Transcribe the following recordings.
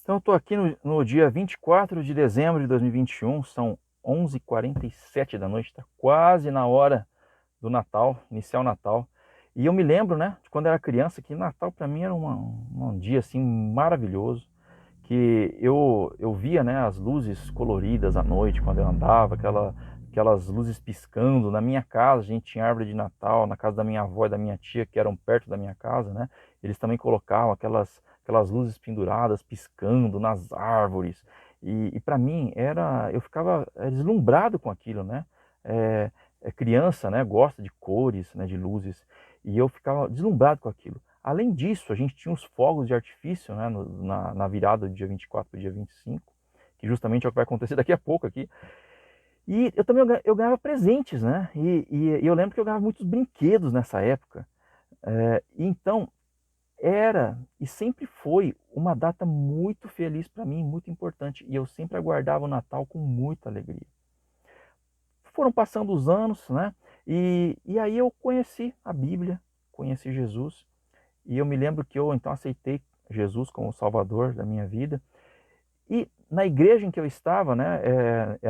Então eu estou aqui no dia 24 de dezembro de 2021, são 11h47 da noite, está quase na hora do Natal, iniciar o Natal. E eu me lembro, né, de quando eu era criança, que Natal para mim era um dia assim maravilhoso, que eu via, né, as luzes coloridas à noite quando eu andava, aquelas luzes piscando. Na minha casa a gente tinha árvore de Natal, na casa da minha avó e da minha tia, que eram perto da minha casa, né, eles também colocavam aquelas luzes penduradas, piscando nas árvores. E para mim eu ficava deslumbrado com aquilo, né? Criança, né? Gosta de cores, né? De luzes. E eu ficava deslumbrado com aquilo. Além disso, a gente tinha os fogos de artifício, né? Na virada do dia 24 para o dia 25, que justamente é o que vai acontecer daqui a pouco aqui. E eu também eu ganhava presentes, né? E eu lembro que eu ganhava muitos brinquedos nessa época. Então, era e sempre foi uma data muito feliz para mim, muito importante, e eu sempre aguardava o Natal com muita alegria. Foram passando os anos, né? E aí eu conheci a Bíblia, conheci Jesus, e eu me lembro que eu então aceitei Jesus como Salvador da minha vida. E na igreja em que eu estava, né?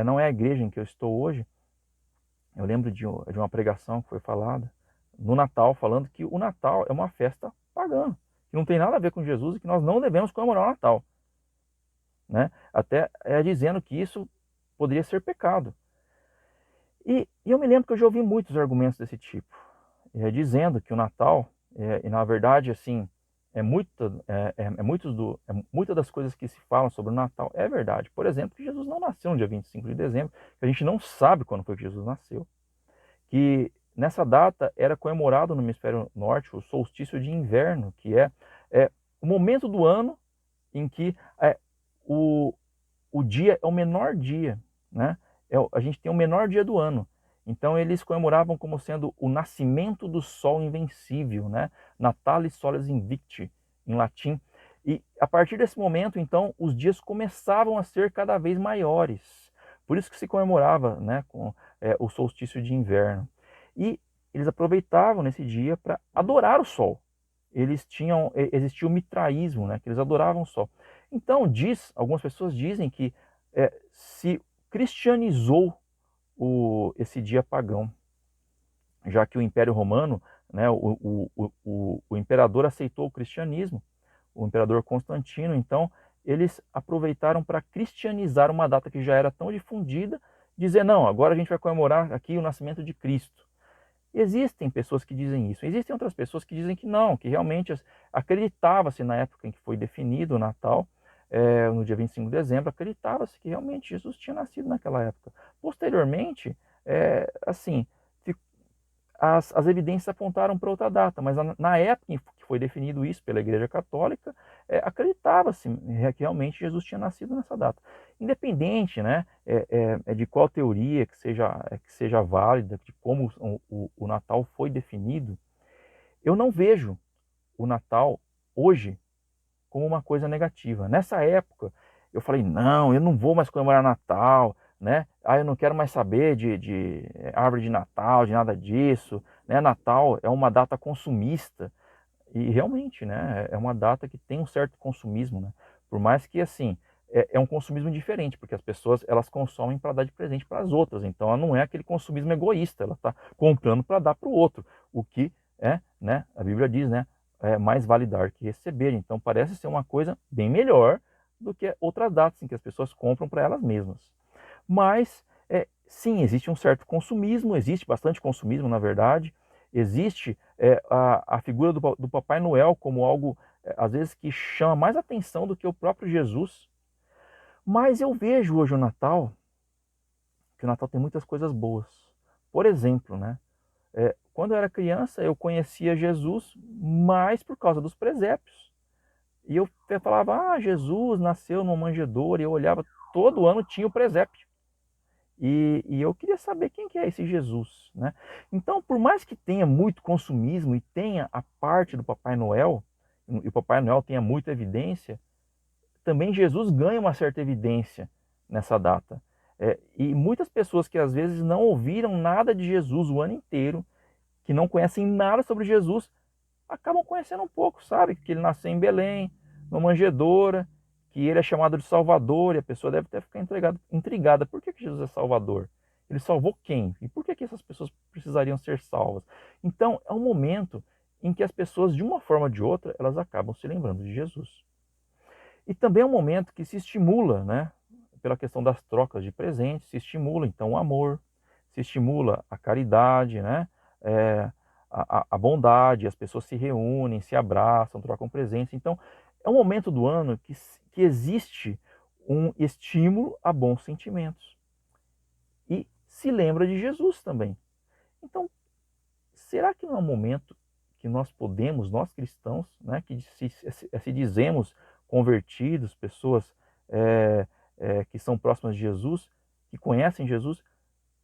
Não é a igreja em que eu estou hoje. Eu lembro de uma pregação que foi falada no Natal, falando que o Natal é uma festa pagã, que não tem nada a ver com Jesus e que nós não devemos comemorar o Natal, né? Até dizendo que isso poderia ser pecado. E eu me lembro que eu já ouvi muitos argumentos desse tipo, dizendo que o Natal, e na verdade, assim, muitas das coisas que se falam sobre o Natal é verdade. Por exemplo, que Jesus não nasceu no dia 25 de dezembro, que a gente não sabe quando foi que Jesus nasceu, que nessa data era comemorado no hemisfério norte o solstício de inverno, que é o momento do ano em que o, o dia é o menor dia, né? A gente tem o menor dia do ano. Então eles comemoravam como sendo o nascimento do sol invencível, né? Natalis solis invicti, em latim. E a partir desse momento, então, os dias começavam a ser cada vez maiores. Por isso que se comemorava, né, com o solstício de inverno. E eles aproveitavam nesse dia para adorar o sol. Existia o mitraísmo, né, que eles adoravam o sol. Então, algumas pessoas dizem que se cristianizou esse dia pagão, já que o Império Romano, né, o imperador aceitou o cristianismo, o imperador Constantino. Então eles aproveitaram para cristianizar uma data que já era tão difundida, dizer, não, agora a gente vai comemorar aqui o nascimento de Cristo. Existem pessoas que dizem isso, existem outras pessoas que dizem que não, que realmente acreditava-se na época em que foi definido o Natal, no dia 25 de dezembro, acreditava-se que realmente Jesus tinha nascido naquela época. Posteriormente, assim, as evidências apontaram para outra data, mas na época em que foi definido isso pela Igreja Católica, acreditava-se que realmente Jesus tinha nascido nessa data. Independente, né, de qual teoria que seja válida, de como o Natal foi definido, eu não vejo o Natal hoje como uma coisa negativa. Nessa época, eu falei, não, eu não vou mais comemorar Natal, né? Eu não quero mais saber de árvore de Natal, de nada disso, né? Natal é uma data consumista, e realmente, né? É uma data que tem um certo consumismo, né? Por mais que, assim, é um consumismo diferente, porque as pessoas, elas consomem para dar de presente para as outras, então ela não é aquele consumismo egoísta, ela está comprando para dar para o outro, o que né? A Bíblia diz, né? Mais vale dar que receber. Então parece ser uma coisa bem melhor do que outras datas em que as pessoas compram para elas mesmas. Mas, sim, existe um certo consumismo, existe bastante consumismo, na verdade. Existe a figura do Papai Noel como algo, às vezes, que chama mais atenção do que o próprio Jesus. Mas eu vejo hoje que o Natal tem muitas coisas boas. Por exemplo, né? Quando eu era criança, eu conhecia Jesus mais por causa dos presépios. E eu falava, Jesus nasceu numa manjedoura, e eu olhava, todo ano tinha o presépio. E eu queria saber quem que é esse Jesus, né? Então, por mais que tenha muito consumismo e tenha a parte do Papai Noel, e o Papai Noel tenha muita evidência, também Jesus ganha uma certa evidência nessa data. E muitas pessoas que às vezes não ouviram nada de Jesus o ano inteiro, que não conhecem nada sobre Jesus, acabam conhecendo um pouco, sabe? Que ele nasceu em Belém, numa manjedoura, que ele é chamado de Salvador, e a pessoa deve até ficar intrigada. Por que Jesus é Salvador? Ele salvou quem? E por que essas pessoas precisariam ser salvas? Então, é um momento em que as pessoas, de uma forma ou de outra, elas acabam se lembrando de Jesus. E também é um momento que se estimula, né, pela questão das trocas de presentes, se estimula, então, o amor, se estimula a caridade, né, a bondade, as pessoas se reúnem, se abraçam, trocam presentes. Então, é um momento do ano que existe um estímulo a bons sentimentos. E se lembra de Jesus também. Então, será que não é um momento que nós podemos, nós cristãos, né, que se dizemos convertidos, pessoas que são próximas de Jesus, que conhecem Jesus,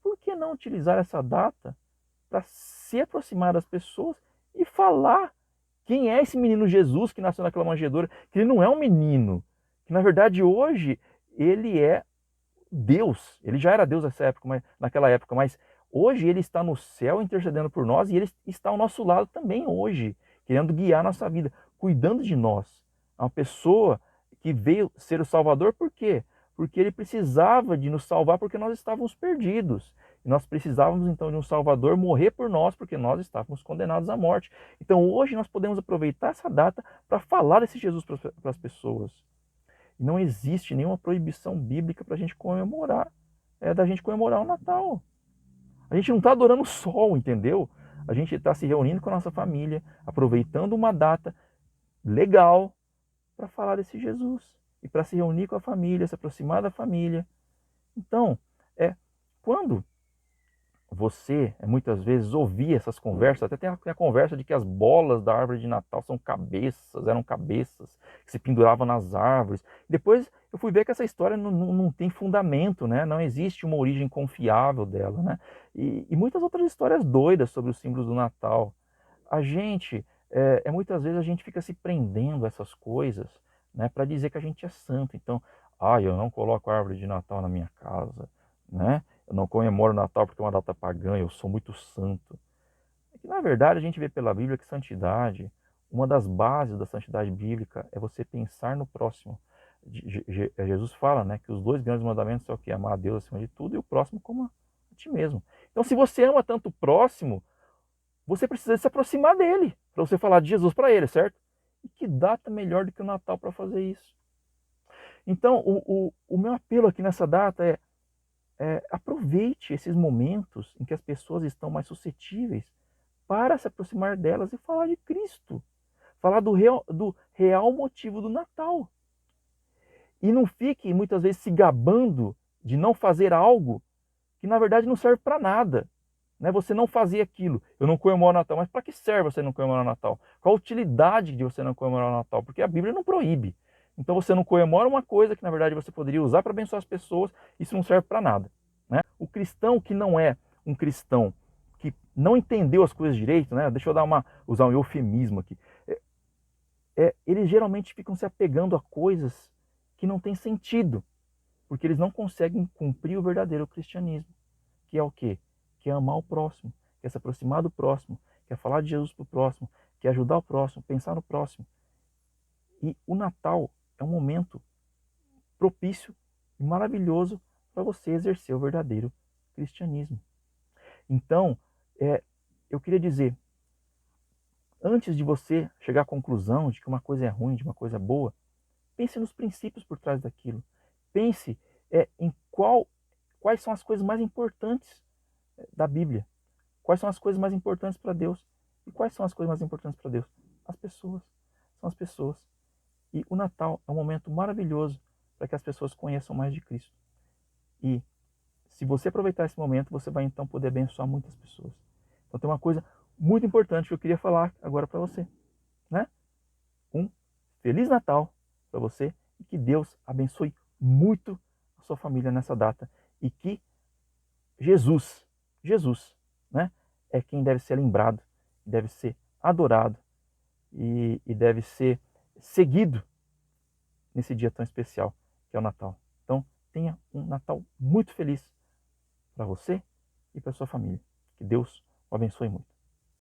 por que não utilizar essa data para se aproximar das pessoas e falar quem é esse menino Jesus que nasceu naquela manjedoura, que ele não é um menino, que na verdade hoje ele é Deus. Ele já era Deus naquela época, mas hoje ele está no céu intercedendo por nós e ele está ao nosso lado também hoje, querendo guiar nossa vida, cuidando de nós. É uma pessoa que veio ser o Salvador, por quê? Porque ele precisava de nos salvar porque nós estávamos perdidos. E nós precisávamos então de um Salvador morrer por nós porque nós estávamos condenados à morte. Então hoje nós podemos aproveitar essa data para falar desse Jesus para as pessoas. E não existe nenhuma proibição bíblica para a gente comemorar, da gente comemorar o Natal. A gente não está adorando o sol, entendeu? A gente está se reunindo com a nossa família, aproveitando uma data legal para falar desse Jesus e para se reunir com a família, se aproximar da família. Então, quando você muitas vezes ouvia essas conversas, até tem a conversa de que as bolas da árvore de Natal eram cabeças que se penduravam nas árvores. Depois eu fui ver que essa história não tem fundamento, né? Não existe uma origem confiável dela, né? E muitas outras histórias doidas sobre os símbolos do Natal. A gente, muitas vezes a gente fica se prendendo a essas coisas, né, para dizer que a gente é santo. Então, eu não coloco a árvore de Natal na minha casa, né? Eu não comemoro o Natal porque é uma data pagã, eu sou muito santo. É que, na verdade, a gente vê pela Bíblia que santidade, uma das bases da santidade bíblica é você pensar no próximo. Jesus fala, né, que os 2 grandes mandamentos são o quê? Amar a Deus acima de tudo e o próximo como a ti mesmo. Então, se você ama tanto o próximo, você precisa se aproximar dele, para você falar de Jesus para ele, certo? E que data melhor do que o Natal para fazer isso? Então, o meu apelo aqui nessa data aproveite esses momentos em que as pessoas estão mais suscetíveis para se aproximar delas e falar de Cristo. Falar do real motivo do Natal. E não fique muitas vezes se gabando de não fazer algo que na verdade não serve para nada. Né? Você não fazer aquilo. Eu não comemoro o Natal, mas para que serve você não comemorar o Natal? Qual a utilidade de você não comemorar o Natal? Porque a Bíblia não proíbe. Então você não comemora uma coisa que na verdade você poderia usar para abençoar as pessoas, isso não serve para nada. Né? O cristão que não é um cristão que não entendeu as coisas direito, né? Deixa eu usar um eufemismo aqui. Eles geralmente ficam se apegando a coisas que não têm sentido, porque eles não conseguem cumprir o verdadeiro cristianismo, que é o quê? Que é amar o próximo, que é se aproximar do próximo, que é falar de Jesus para o próximo, que é ajudar o próximo, pensar no próximo. E o Natal é um momento propício e maravilhoso para você exercer o verdadeiro cristianismo. Então, eu queria dizer, antes de você chegar à conclusão de que uma coisa é ruim, de uma coisa é boa, pense nos princípios por trás daquilo. Pense em quais são as coisas mais importantes da Bíblia. Quais são as coisas mais importantes para Deus? E quais são as coisas mais importantes para Deus? As pessoas. São as pessoas. E o Natal é um momento maravilhoso para que as pessoas conheçam mais de Cristo. E se você aproveitar esse momento, você vai então poder abençoar muitas pessoas. Então tem uma coisa muito importante que eu queria falar agora para você, né? Um Feliz Natal para você e que Deus abençoe muito a sua família nessa data e que Jesus, né, é quem deve ser lembrado, deve ser adorado e deve ser seguido nesse dia tão especial que é o Natal. Então, tenha um Natal muito feliz para você e para sua família. Que Deus o abençoe muito.